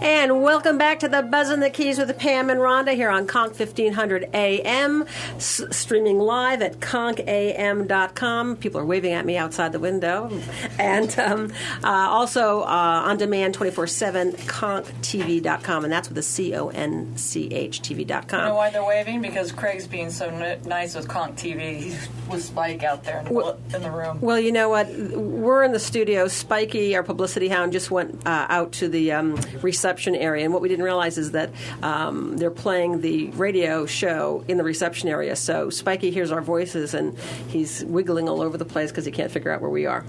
And welcome back to the Buzz and the Keys with Pam and Rhonda here on Conch 1500 AM, streaming live at concham.com. People are waving at me outside the window. And also on demand 24/7, conchtv.com. And that's with a CONCH TV.com. You know why they're waving? Because Craig's being so nice with Conch TV. He's with Spike out there in the room. Well, you know what? We're in the studio. Spikey, our publicity hound, just went out to the reception area, and what we didn't realize is that they're playing the radio show in the reception area. So Spikey hears our voices, and he's wiggling all over the place because he can't figure out where we are.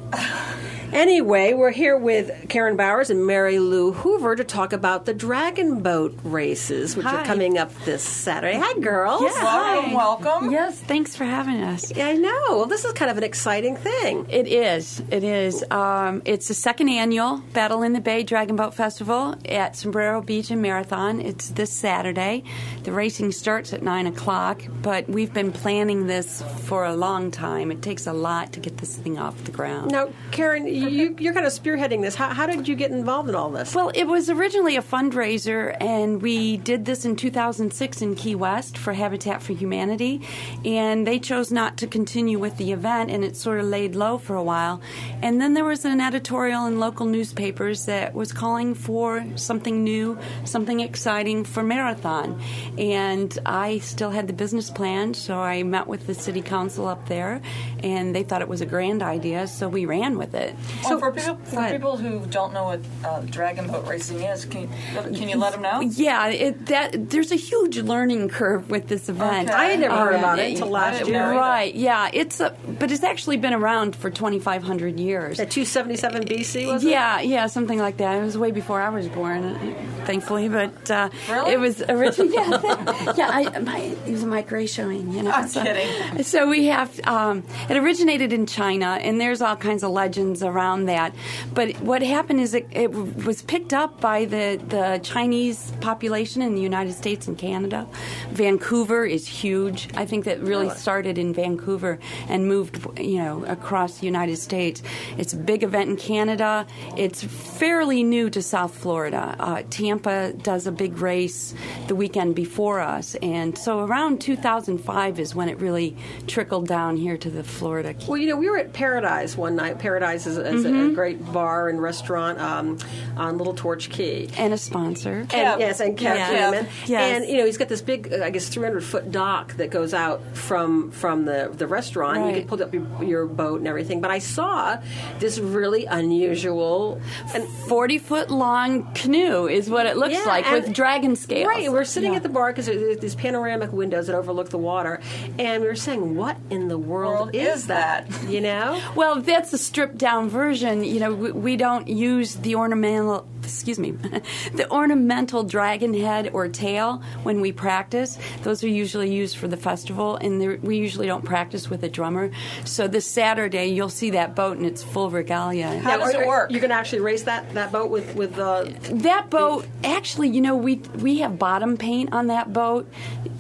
Anyway, we're here with Karen Bowers and Mary Lou Hoover to talk about the dragon boat races, which are coming up this Saturday. Hi, girls. Yeah, welcome. Yes, thanks for having us. Yeah, I know. Well, this is kind of an exciting thing. It is. It is. It's the second annual Battle in the Bay Dragon Boat Festival at Sombrero Beach and Marathon. It's this Saturday. The racing starts at 9 o'clock, but we've been planning this for a long time. It takes a lot to get this thing off the ground. Now, Karen, you're kind of spearheading this. How did you get involved in all this? Well, it was originally a fundraiser, and we did this in 2006 in Key West for Habitat for Humanity, and they chose not to continue with the event, and it sort of laid low for a while. And then there was an editorial in local newspapers that was calling for something new, something exciting for Marathon. And I still had the business plan, so I met with the city council up there, and they thought it was a grand idea, so we ran with it. So for people who don't know what dragon boat racing is, can you let them know? Yeah, there's a huge learning curve with this event. Okay. I had never heard about it until last year. Right, yeah. But it's actually been around for 2,500 years. At 277 BC, was it? Yeah, something like that. It was way before I was born, thankfully, but really? It was originally, it was a migration, you know. I'm kidding. So we have, it originated in China, and there's all kinds of legends around that. But what happened is it was picked up by the Chinese population in the United States and Canada. Vancouver is huge. I think that really started in Vancouver and moved, across the United States. It's a big event in Canada. It's fairly new to South Florida. Tampa does a big race the weekend before us, and so around 2005 is when it really trickled down here to the Florida Key. Well, we were at Paradise one night. Paradise is a great bar and restaurant on Little Torch Key. And a sponsor. And Kev Freeman. Yes. And, he's got this big, 300-foot dock that goes out from the restaurant. Right. You can pull up your boat and everything. But I saw this really unusual... 40-foot long canoe is what it looks like, with dragon scales. Right. We're sitting at the bar because there's these panoramic windows that overlook the water. And we were saying, what in the world is that? Well, that's a stripped-down version. We don't use the the ornamental dragon head or tail when we practice. Those are usually used for the festival, and we usually don't practice with a drummer. So this Saturday, you'll see that boat in its full regalia. How does it work? You're going to actually race that boat with that boat? Actually, we have bottom paint on that boat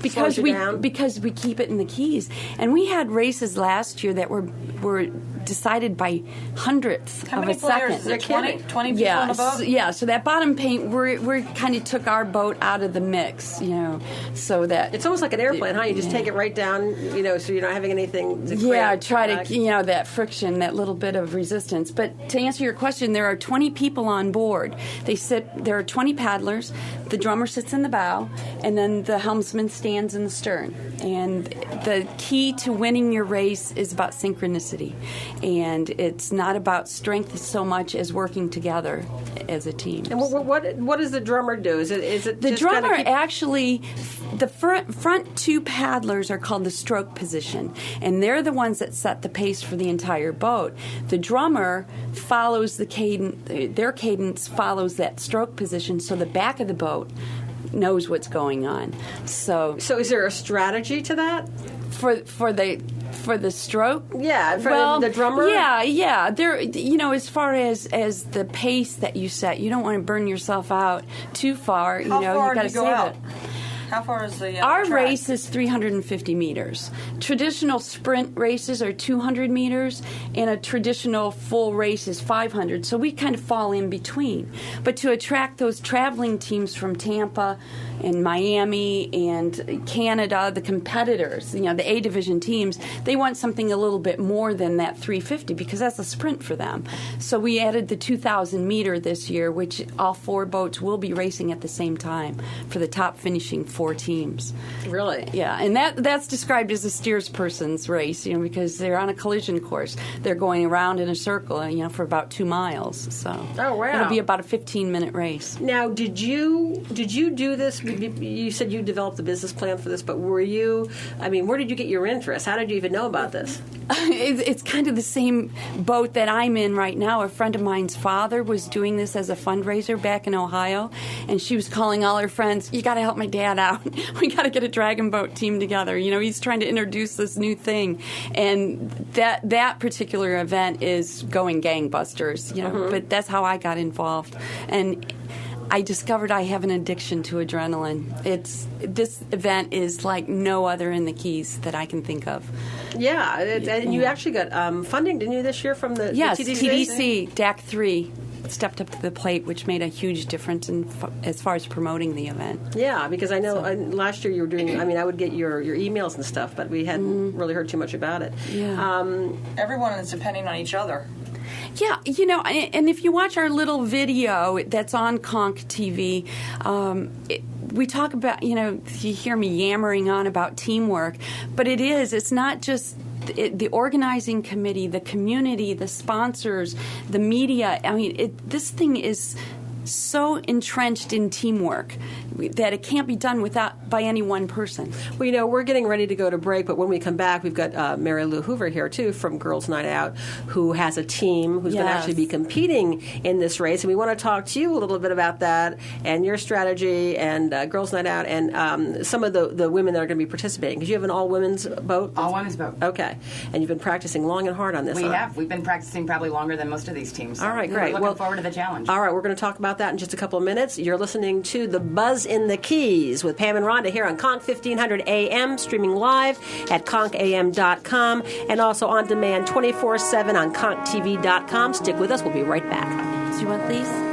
because we keep it in the Keys, and we had races last year that were decided by hundredths of a second. How many players? Is it 20 people on the boat? Yeah, so that bottom paint, we kind of took our boat out of the mix, so that... It's almost like an airplane, huh? You just take it right down, so you're not having anything to try to, that friction, that little bit of resistance. But to answer your question, there are 20 people on board. There are 20 paddlers, the drummer sits in the bow, and then the helmsman stands in the stern. And the key to winning your race is about synchronicity. And it's not about strength so much as working together as a team. And what does the drummer do? Is it the just drummer actually? The front two paddlers are called the stroke position, and they're the ones that set the pace for the entire boat. The drummer follows the cadence. Their cadence follows that stroke position, so the back of the boat knows what's going on. So is there a strategy to that? For the stroke? Yeah, for the drummer? Yeah. There, as far as the pace that you set, you don't want to burn yourself out too far. How far you got to do you go save out? it. How far is the Our track? race is 350 meters. Traditional sprint races are 200 meters, and a traditional full race is 500. So we kind of fall in between. But to attract those traveling teams from Tampa and Miami and Canada, the competitors, the A division teams, they want something a little bit more than that 350 because that's a sprint for them. So we added the 2,000 meter this year, which all 4 boats will be racing at the same time for the top finishing 4 teams. Really? Yeah, and that's described as a steersperson's race, because they're on a collision course. They're going around in a circle, for about 2 miles. So oh wow, it'll be about a 15-minute race. Now, did you do this? You said you developed the business plan for this, but were you? I mean, where did you get your interest? How did you even know about this? It's kind of the same boat that I'm in right now. A friend of mine's father was doing this as a fundraiser back in Ohio, and she was calling all her friends, "You got to help my dad out. We got to get a dragon boat team together." He's trying to introduce this new thing, and that particular event is going gangbusters. But that's how I got involved, and I discovered I have an addiction to adrenaline. This event is like no other in the Keys that I can think of. Yeah, and you actually got funding, didn't you, this year from the TDC DAC 3 stepped up to the plate, which made a huge difference as far as promoting the event. Yeah, because I know last year you were doing. I mean, I would get your emails and stuff, but we hadn't really heard too much about it. Yeah. Everyone is depending on each other. Yeah, and if you watch our little video that's on Conch TV, we talk about, you hear me yammering on about teamwork, but it's not just the organizing committee, the community, the sponsors, the media. I mean, this thing is so entrenched in teamwork that it can't be done by any one person. Well, we're getting ready to go to break, but when we come back, we've got Mary Lou Hoover here, too, from Girls Night Out, who has a team who's going to actually be competing in this race. And we want to talk to you a little bit about that and your strategy and Girls Night Out and some of the women that are going to be participating. Because you have an all-women's boat? All-women's boat. Okay. And you've been practicing long and hard on this. We have. We've been practicing probably longer than most of these teams. So all right, great. We're looking forward to the challenge. All right, we're going to talk about that in just a couple of minutes. You're listening to The Buzz in the Keys with Pam and Rhonda here on Conch 1500 AM, streaming live at concham.com and also on demand 24/7 on conchtv.com. Stick with us. We'll be right back. Do you want these?